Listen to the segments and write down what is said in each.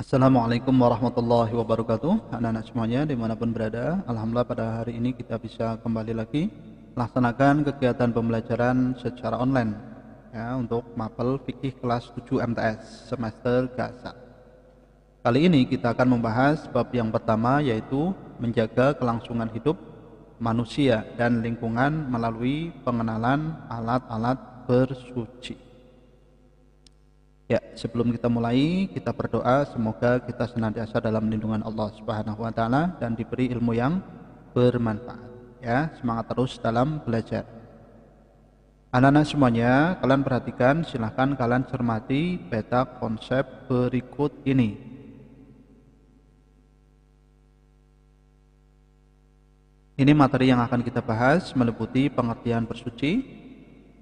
Assalamualaikum warahmatullahi wabarakatuh. Anak-anak semuanya dimanapun berada, alhamdulillah pada hari ini kita bisa kembali lagi melaksanakan kegiatan pembelajaran secara online ya, untuk mapel fikih kelas 7 MTS semester G1. Kali ini kita akan membahas bab yang pertama, yaitu menjaga kelangsungan hidup manusia dan lingkungan melalui pengenalan alat-alat bersuci. Ya, sebelum kita mulai, kita berdoa semoga kita senantiasa dalam lindungan Allah Subhanahu wa taala dan diberi ilmu yang bermanfaat. Ya, semangat terus dalam belajar. Anak-anak semuanya, kalian perhatikan, silahkan kalian cermati peta konsep berikut ini. Ini materi yang akan kita bahas meliputi pengertian bersuci,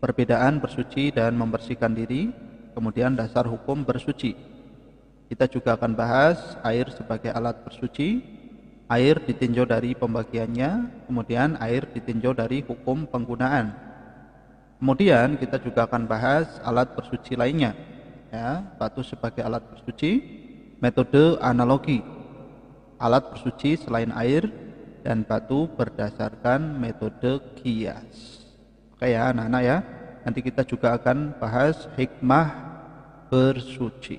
perbedaan bersuci dan membersihkan diri, kemudian dasar hukum bersuci. Kita juga akan bahas air sebagai alat bersuci, air ditinjau dari pembagiannya, kemudian air ditinjau dari hukum penggunaan. Kemudian kita juga akan bahas alat bersuci lainnya, ya, batu sebagai alat bersuci, metode analogi, alat bersuci selain air, dan batu berdasarkan metode kias. Oke ya anak-anak ya. Nanti kita juga akan bahas hikmah bersuci.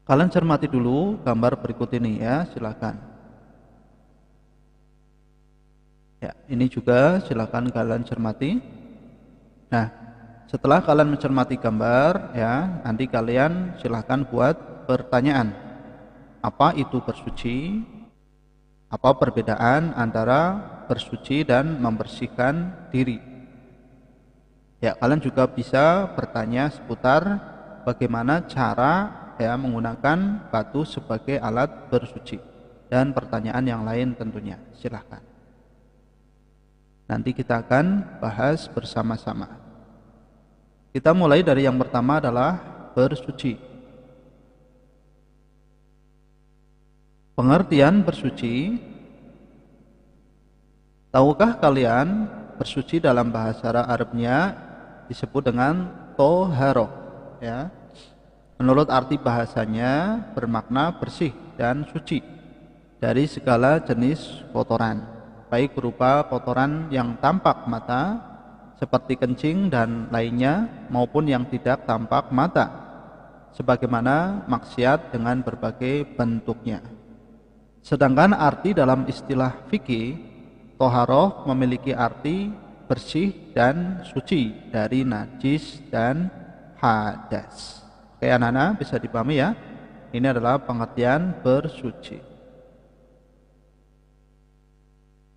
Kalian cermati dulu gambar berikut ini ya, silakan. Ya, ini juga silakan kalian cermati. Nah, setelah kalian mencermati gambar ya, nanti kalian silakan buat pertanyaan. Apa itu bersuci? Apa perbedaan antara bersuci dan membersihkan diri? Ya, kalian juga bisa bertanya seputar bagaimana cara ya menggunakan batu sebagai alat bersuci dan pertanyaan yang lain tentunya. Silahkan. Nanti kita akan bahas bersama-sama. Kita mulai dari yang pertama adalah bersuci. Pengertian bersuci. Tahukah kalian bersuci dalam bahasa Arabnya disebut dengan toharoh ya. Menurut arti bahasanya bermakna bersih dan suci dari segala jenis kotoran, baik berupa kotoran yang tampak mata seperti kencing dan lainnya, maupun yang tidak tampak mata sebagaimana maksiat dengan berbagai bentuknya. Sedangkan arti dalam istilah fikih, toharoh memiliki arti bersih dan suci dari najis dan hadas. Oke anak-anak, bisa dipahami ya. Ini adalah pengertian bersuci.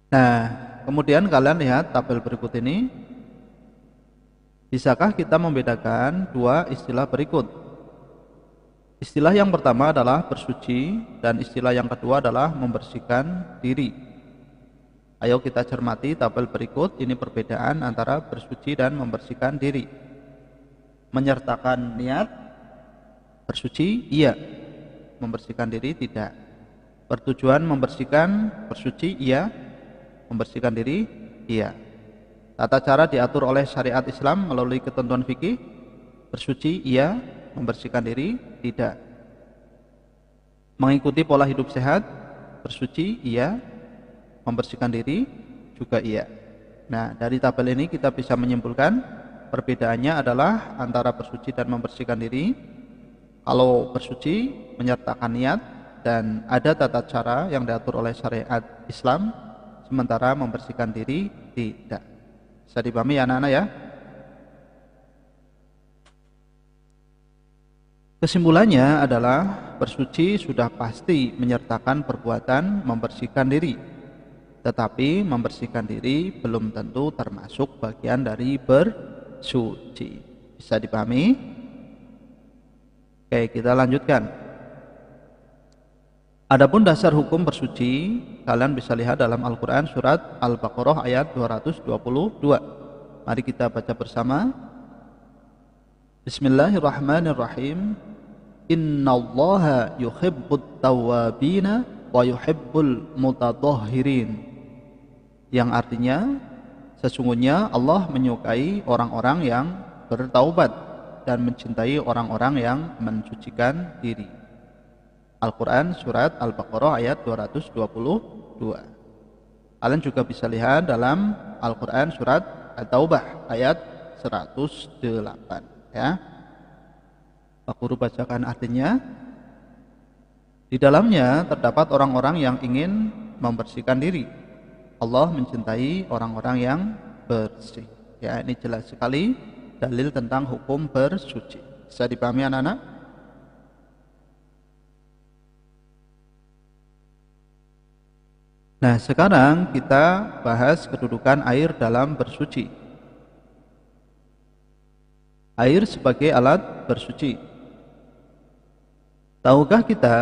Nah, kemudian kalian lihat tabel berikut ini. Bisakah kita membedakan dua istilah berikut? Istilah yang pertama adalah bersuci dan istilah yang kedua adalah membersihkan diri. Ayo kita cermati tabel berikut. Ini perbedaan antara bersuci dan membersihkan diri. Menyertakan niat bersuci, iya. Membersihkan diri, tidak. Bertujuan membersihkan bersuci, iya. Membersihkan diri, iya. Tata cara diatur oleh syariat Islam melalui ketentuan fikih. Bersuci, iya. Membersihkan diri, tidak. Mengikuti pola hidup sehat, bersuci, iya. Membersihkan diri, juga iya. Nah, dari tabel ini kita bisa menyimpulkan perbedaannya adalah antara bersuci dan membersihkan diri. Kalau bersuci menyertakan niat dan ada tata cara yang diatur oleh syariat Islam, sementara membersihkan diri tidak. Bisa dipahami ya anak-anak ya? Kesimpulannya adalah bersuci sudah pasti menyertakan perbuatan membersihkan diri, tetapi membersihkan diri belum tentu termasuk bagian dari bersuci. Bisa dipahami? Oke, kita lanjutkan. Adapun dasar hukum bersuci, kalian bisa lihat dalam Al-Quran surat Al-Baqarah ayat 222. Mari kita baca bersama. Bismillahirrahmanirrahim. Innallaha yuhibbut tawwabina wa yuhibbul mutatahhirin. Yang artinya sesungguhnya Allah menyukai orang-orang yang bertaubat dan mencintai orang-orang yang mensucikan diri. Al-Quran surat Al-Baqarah ayat 222. Kalian juga bisa lihat dalam Al-Quran surat At-Taubah ayat 108 ya. Pak Guru bacakan artinya. Di dalamnya terdapat orang-orang yang ingin membersihkan diri. Allah mencintai orang-orang yang bersih. Ya, ini jelas sekali dalil tentang hukum bersuci. Bisa dipahami anak-anak? Nah, sekarang kita bahas kedudukan air dalam bersuci. Air sebagai alat bersuci. Tahukah kita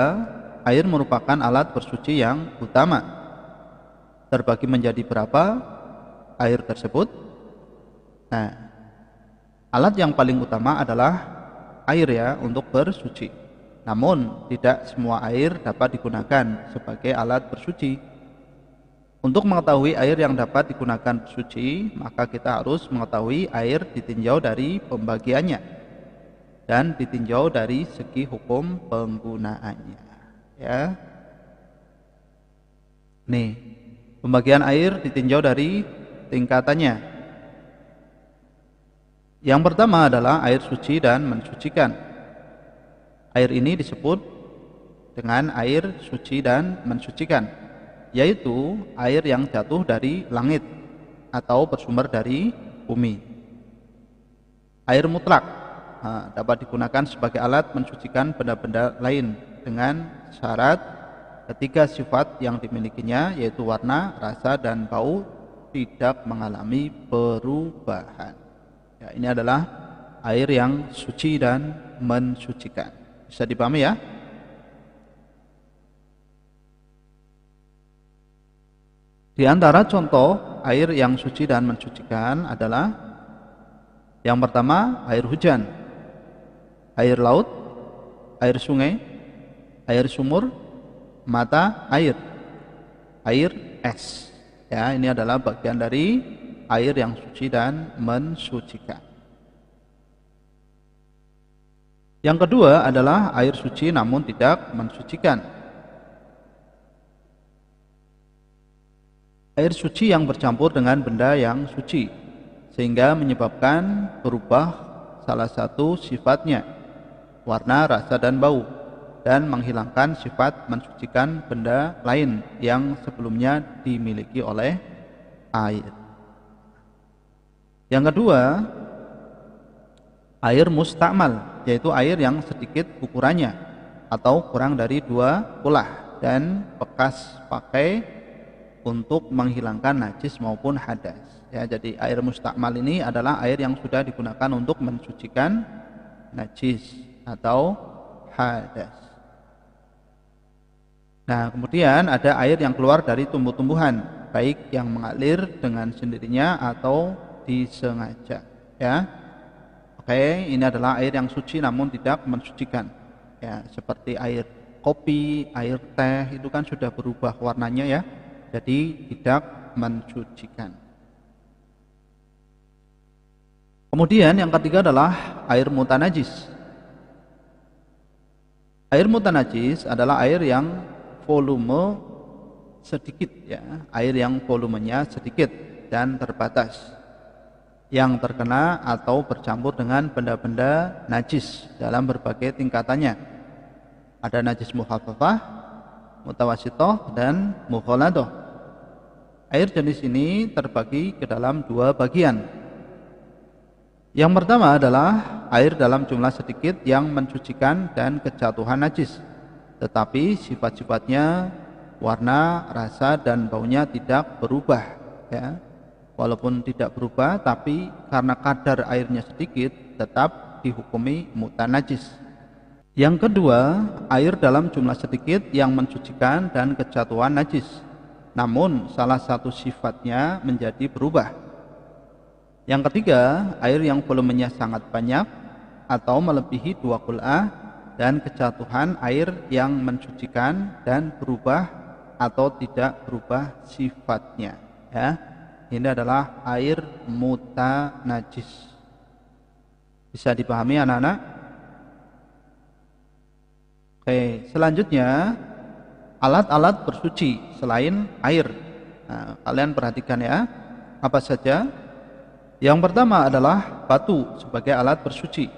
air merupakan alat bersuci yang utama? Terbagi menjadi berapa air tersebut? Nah, alat yang paling utama adalah air ya untuk bersuci. Namun tidak semua air dapat digunakan sebagai alat bersuci. Untuk mengetahui air yang dapat digunakan bersuci, maka kita harus mengetahui air ditinjau dari pembagiannya dan ditinjau dari segi hukum penggunaannya. Ya, nih pembagian air ditinjau dari tingkatannya. Yang pertama adalah air suci dan mensucikan. Air ini disebut dengan air suci dan mensucikan, yaitu air yang jatuh dari langit atau bersumber dari bumi. Air mutlak dapat digunakan sebagai alat mensucikan benda-benda lain dengan syarat ketiga sifat yang dimilikinya, yaitu warna, rasa, dan bau tidak mengalami perubahan. Ya, ini adalah air yang suci dan mensucikan. Bisa dipahami ya? Di antara contoh air yang suci dan mensucikan adalah yang pertama air hujan, air laut, air sungai, air sumur, mata air, air es. Ya, ini adalah bagian dari air yang suci dan mensucikan. Yang kedua adalah air suci namun tidak mensucikan. Air suci yang bercampur dengan benda yang suci sehingga menyebabkan berubah salah satu sifatnya, warna, rasa, dan bau, dan menghilangkan sifat mensucikan benda lain yang sebelumnya dimiliki oleh air. Yang kedua, air mustakmal, yaitu air yang sedikit ukurannya atau kurang dari 2 kulah dan bekas pakai untuk menghilangkan najis maupun hadas. Ya, jadi air mustakmal ini adalah air yang sudah digunakan untuk mensucikan najis atau hadas. Nah, kemudian ada air yang keluar dari tumbuh-tumbuhan, baik yang mengalir dengan sendirinya atau disengaja. Ya, oke, ini adalah air yang suci namun tidak mensucikan. Ya, seperti air kopi, air teh itu kan sudah berubah warnanya ya, jadi tidak mensucikan. Kemudian yang ketiga adalah air mutanajis. Air mutanajis adalah air yang volume sedikit ya, air yang volumenya sedikit dan terbatas, yang terkena atau bercampur dengan benda-benda najis dalam berbagai tingkatannya. Ada najis mukhafafah, mutawasitoh, dan mukhaladoh. Air jenis ini terbagi ke dalam 2 bagian. Yang pertama adalah air dalam jumlah sedikit yang mensucikan dan kejatuhan najis, tetapi sifat-sifatnya, warna, rasa, dan baunya tidak berubah ya. Walaupun tidak berubah, tapi karena kadar airnya sedikit tetap dihukumi mutanajis. Yang kedua, air dalam jumlah sedikit yang mensucikan dan kejatuhan najis, namun salah satu sifatnya menjadi berubah. Yang ketiga, air yang volumenya sangat banyak atau melebihi 2 kulah dan kejatuhan air yang mensucikan dan berubah atau tidak berubah sifatnya ya. Ini adalah air mutanajis. Bisa dipahami anak-anak? Oke, selanjutnya alat-alat bersuci selain air. Nah, kalian perhatikan ya, apa saja? Yang pertama adalah batu sebagai alat bersuci.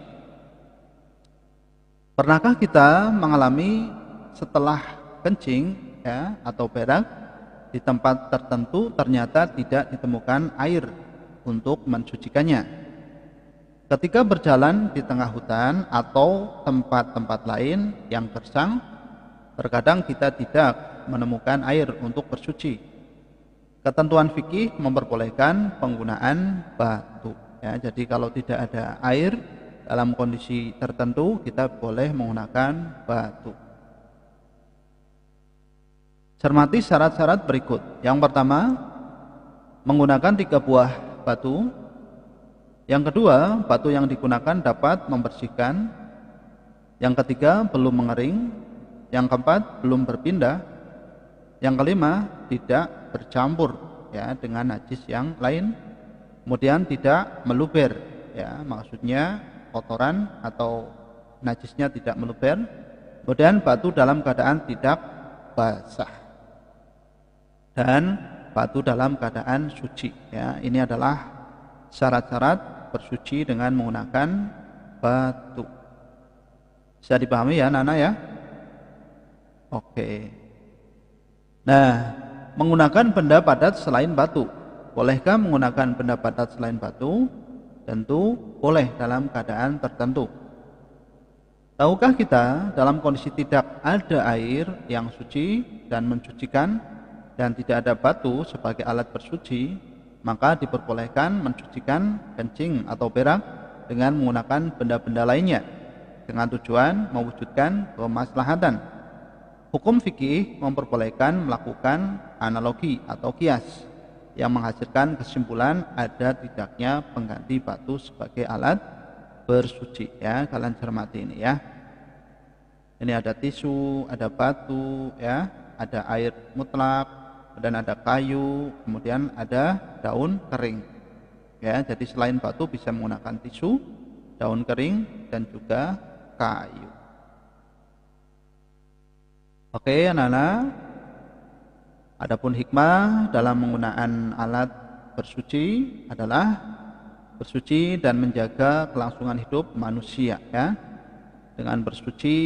Pernahkah kita mengalami setelah kencing ya atau berak di tempat tertentu ternyata tidak ditemukan air untuk mensucikannya? Ketika berjalan di tengah hutan atau tempat-tempat lain yang gersang, terkadang kita tidak menemukan air untuk bersuci. Ketentuan fikih memperbolehkan penggunaan batu. Ya, jadi kalau tidak ada air dalam kondisi tertentu, kita boleh menggunakan batu. Cermati syarat-syarat berikut. Yang pertama, menggunakan 3 buah batu. Yang kedua, batu yang digunakan dapat membersihkan. Yang ketiga, belum mengering. Yang keempat, belum berpindah. Yang kelima, tidak bercampur ya dengan najis yang lain. Kemudian tidak meluber ya, maksudnya kotoran atau najisnya tidak meluber. Kemudian batu dalam keadaan tidak basah. Dan batu dalam keadaan suci ya. Ini adalah syarat-syarat bersuci dengan menggunakan batu. Bisa dipahami ya anak-anak ya? Oke. Nah, menggunakan benda padat selain batu. Bolehkah menggunakan benda padat selain batu? Tentu boleh dalam keadaan tertentu. Tahukah kita dalam kondisi tidak ada air yang suci dan mensucikan dan tidak ada batu sebagai alat bersuci, maka diperbolehkan mensucikan kencing atau berak dengan menggunakan benda-benda lainnya dengan tujuan mewujudkan kemaslahatan. Hukum fikih memperbolehkan melakukan analogi atau kias yang menghasilkan kesimpulan ada tidaknya pengganti batu sebagai alat bersuci ya. Kalian cermati ini ya. Ini ada tisu, ada batu ya, ada air mutlak, dan ada kayu, kemudian ada daun kering. Ya, jadi selain batu bisa menggunakan tisu, daun kering dan juga kayu. Oke, anak-anak. Adapun hikmah dalam menggunakan alat bersuci adalah bersuci dan menjaga kelangsungan hidup manusia ya. Dengan bersuci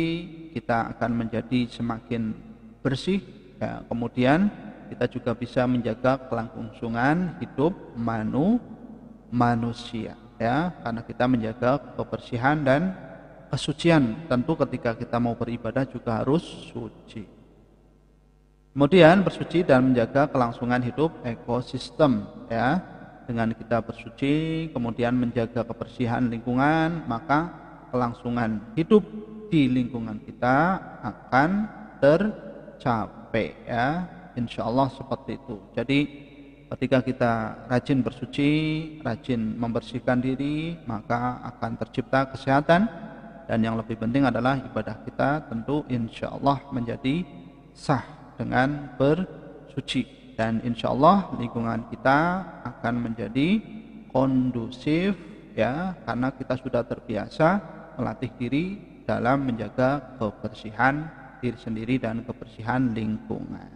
kita akan menjadi semakin bersih ya. Kemudian kita juga bisa menjaga kelangsungan hidup manusia ya, karena kita menjaga kebersihan dan kesucian. Tentu ketika kita mau beribadah juga harus suci. Kemudian bersuci dan menjaga kelangsungan hidup ekosistem ya. Dengan kita bersuci kemudian menjaga kebersihan lingkungan, maka kelangsungan hidup di lingkungan kita akan tercapai ya. Insya Allah seperti itu. Jadi ketika kita rajin bersuci, rajin membersihkan diri, maka akan tercipta kesehatan. Dan yang lebih penting adalah ibadah kita tentu insya Allah menjadi sah dengan bersuci. Dan insya Allah lingkungan kita akan menjadi kondusif ya, karena kita sudah terbiasa melatih diri dalam menjaga kebersihan diri sendiri dan kebersihan lingkungan.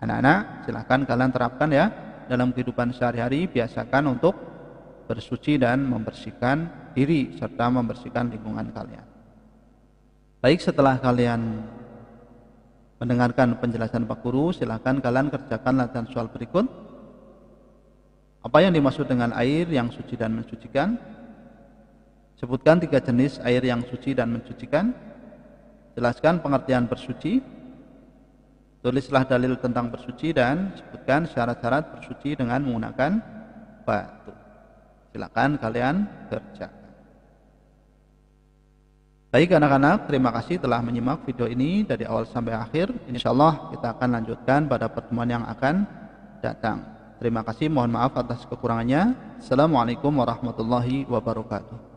Anak-anak, silahkan kalian terapkan ya dalam kehidupan sehari-hari. Biasakan untuk bersuci dan membersihkan diri serta membersihkan lingkungan kalian. Baik, setelah kalian mendengarkan penjelasan Pak Guru, silahkan kalian kerjakan latihan soal berikut. Apa yang dimaksud dengan air yang suci dan mensucikan? Sebutkan 3 jenis air yang suci dan mensucikan. Jelaskan pengertian bersuci. Tulislah dalil tentang bersuci dan sebutkan syarat-syarat bersuci dengan menggunakan batu. Silakan kalian kerjakan. Baik anak-anak, terima kasih telah menyimak video ini dari awal sampai akhir. Insyaallah kita akan lanjutkan pada pertemuan yang akan datang. Terima kasih, mohon maaf atas kekurangannya. Assalamualaikum warahmatullahi wabarakatuh.